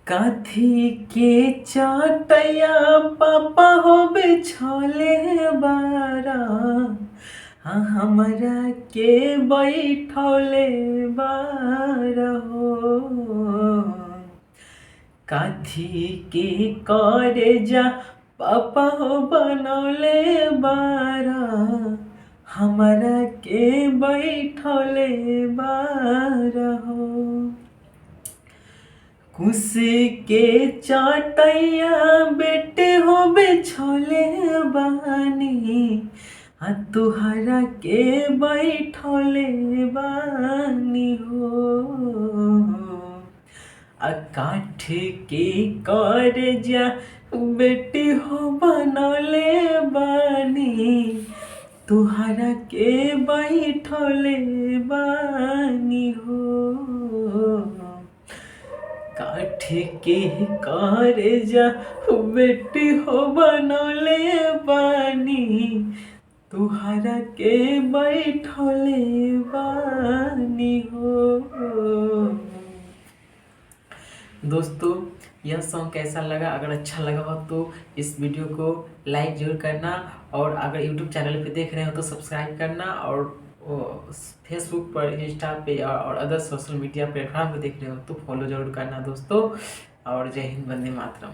काथी के चाटैया पापा हो बिछौले बारा हमरा के बैठौले बारा हो। काथी के करे जा पापा हो बनौले बारा हमरा के बैठौले बारा हो। कुशी के चाटैया बेटे हो बिछौले बानी तुहरा के बैठौले बानी हो। काठ के कर जा बेटी हो बनौले बानी तुहरा के बैठौले बानी हो। काठ के कर जा बेटी हो बनौले बानी तुहरा के बैठौले बानी हो। दोस्तों यह सॉन्ग कैसा लगा? अगर अच्छा लगा हो तो इस वीडियो को लाइक जरूर करना, और अगर यूट्यूब चैनल पे देख रहे हो तो सब्सक्राइब करना, और फेसबुक पर, इंस्टा पे और अदर सोशल मीडिया प्लेटफॉर्म पे देख रहे हो तो फॉलो जरूर करना दोस्तों। और जय हिंद, वंदे मातरम।